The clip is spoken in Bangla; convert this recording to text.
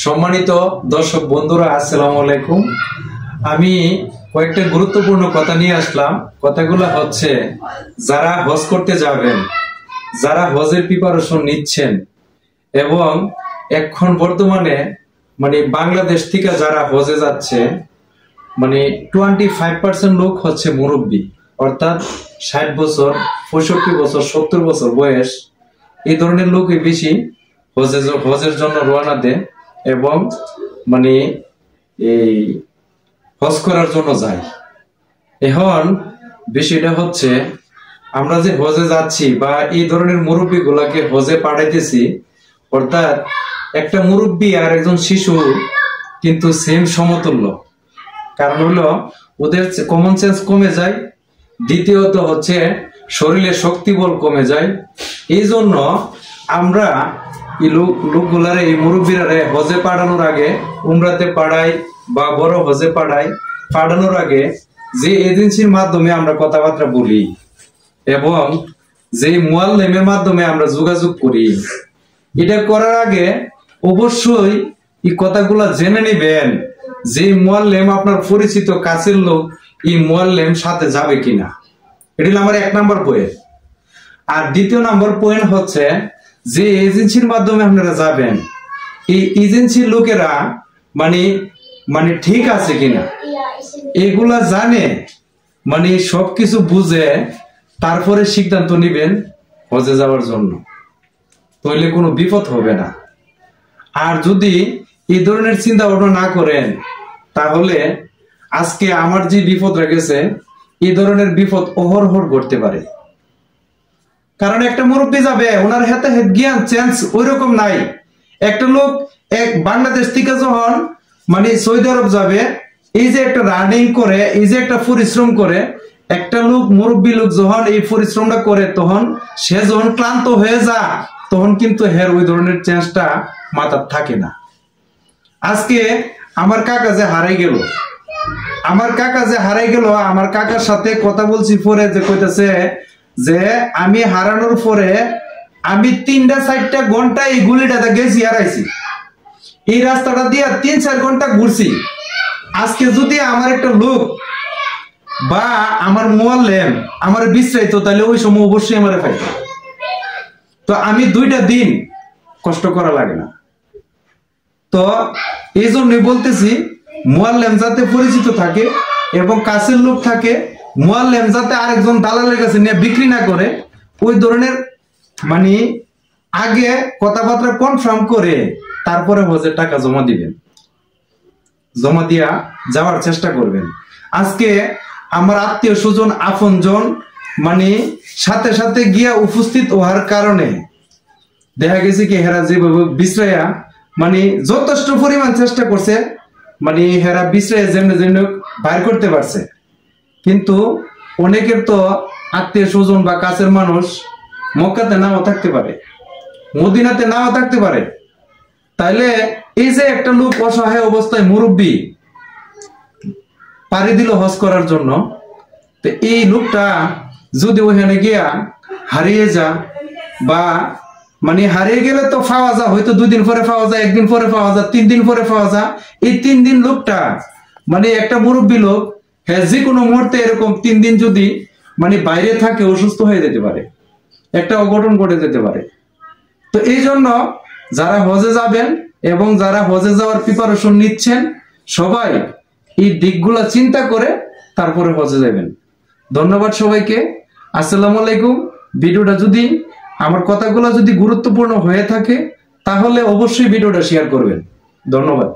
সম্মানিত দর্শক বন্ধুরা, আসসালামু আলাইকুম। আমি কয়েকটা গুরুত্বপূর্ণ কথা নিয়ে আসলাম। কথাগুলো হচ্ছে, যারা হজ করতে যাবেন, যারা হজের প্রিপারেশন নিচ্ছেন এবং এখন বর্তমানে বাংলাদেশ থেকে যারা হজে যাচ্ছে 25% লোক হচ্ছে মুরব্বী, অর্থাৎ 60 বছর, 65 বছর, 70 বছর বয়স, এই ধরনের লোকই বেশি হজের জন্য রওনা দেয় এবং এই হজ করার জন্য যায়। এখন বিষয়টা হচ্ছে, আমরা যে হজে যাচ্ছি বা এই ধরনের মুরব্বী গুলাকে হজে পাঠাইতেছি, অর্থাৎ একটা মুরব্বী আর একজন শিশু কিন্তু সেম সমতুল্য। কারণ হলো ওদের কমন সেন্স কমে যায়, দ্বিতীয়ত হচ্ছে শরীরের শক্তি বল কমে যায়। এই জন্য আমরা এই লোকগুলারে, এই মুরব্বীরারে হজে পাঠানোর আগে, উমরাতে পাঠাই বা বড় হজে পাঠানোর আগে যে এজেন্সির মাধ্যমে আমরা কথাবার্তা বলি এবং যে মুআল্লিমের মাধ্যমে আমরা যোগাযোগ করি, এটা করার আগে অবশ্যই এই কথাগুলা জেনে নেবেন যে মুআল্লিম আপনার পরিচিত কাছের লোক, এই মুআল্লিম সাথে যাবে কিনা। এটা হলো আমার 1 নম্বর পয়েন্ট। আর 2 নম্বর পয়েন্ট হচ্ছে, যে এজেন্সির মাধ্যমে আপনারা যাবেন, এই এজেন্সির লোকেরা ঠিক আছে কিনা, এগুলা জানে, সবকিছু বুঝে তারপরে সিদ্ধান্ত নিবেন হজে যাওয়ার জন্য, তাহলে কোনো বিপদ হবে না। আর যদি এই ধরনের চিন্তা ভাবনা না করেন, তাহলে আজকে আমার যে বিপদ রেখেছে, এই ধরনের বিপদ অহরহ ঘটতে পারে। কারণ একটা মুরব্বী যাবে, ওনার হাতে জ্ঞান চেঞ্জ ওই রকম নাই। একটা লোক বাংলাদেশ থেকে যখন সৌদি আরব যাবে, এই যে একটা রানিং করে, এই যে একটা পরিশ্রম করে, একটা লোক মুরব্বী লোক যখন এই পরিশ্রমটা করে, তখন সে যখন ক্লান্ত হয়ে যায়, তখন কিন্তু ওই ধরনের চেঞ্জটা মাথার থাকে না। আজকে আমার কাকা যে হারাই গেল, আমার কাকার সাথে কথা বলছি, পরে যে কইতেছে যে আমি হারানোর পরে আমি 3-4 ঘন্টা এই গুলিটাতে গেছি, হারাইছি, এই রাস্তাটা দিয়ে 3-4 ঘন্টা ঘুরছি। আজকে যদি আমার একটা লোক বা আমার মুআল্লিম আমার বিশ্রাইত, তাহলে ওই সময় অবশ্যই আমার পাইত। তো আমি 2টা দিন কষ্ট করা লাগে না। তো এই জন্যই বলতেছি, মুআল্লিম যাতে পরিচিত থাকে এবং কাছের লোক থাকে, মুআল্লিম যাতে আরেকজন দালালের কাছে নিয়ে বিক্রি না করে, ওই ধরনের আগে কথাবার্তা কনফার্ম করে তারপরে হজের টাকা জমা দিবেন, জমা দিয়া যাওয়ার চেষ্টা করবেন। আজকে আমার আত্মীয় স্বজন, আপনজন সাথে সাথে গিয়া উপস্থিত হওয়ার কারণে দেখা গেছে কি, হেরা যেভাবে বিশ্রায়া যথেষ্ট পরিমাণ চেষ্টা করছে, হেরা বিশ্রায় যেমনি বাইর করতে পারছে। কিন্তু অনেকের তো আত্মীয় স্বজন বা কাছের মানুষ মক্কাতে নাও থাকতে পারে, মদিনাতে নাও থাকতে পারে। তাইলে এই যে একটা লোক অসহায় অবস্থায় মুরব্বী পাড়ি দিল হজ করার জন্য, তো এই লোকটা যদি ওখানে গিয়া হারিয়ে যা, বা হারিয়ে গেলে তো পাওয়া যায়, হয়তো 2 দিন পরে পাওয়া যায়, 1 দিন পরে পাওয়া যায়, 3 দিন পরে পাওয়া যায়। এই 3 দিন লোকটা একটা মুরব্বী লোক, যে কোনো মুহূর্তে এরকম 3 দিন যদি বাইরে থাকে, অসুস্থ হয়ে যেতে পারে, একটা অঘটন ঘটে যেতে পারে। তো এই জন্য যারা হজে যাবেন এবং যারা হজে যাওয়ার প্রিপারেশন নিচ্ছেন, সবাই এই দিকগুলা চিন্তা করে তারপরে হজে যাবেন। ধন্যবাদ সবাইকে, আসসালামু আলাইকুম। ভিডিওটা যদি, আমার কথাগুলো যদি গুরুত্বপূর্ণ হয়ে থাকে, তাহলে অবশ্যই ভিডিওটা শেয়ার করবেন। ধন্যবাদ।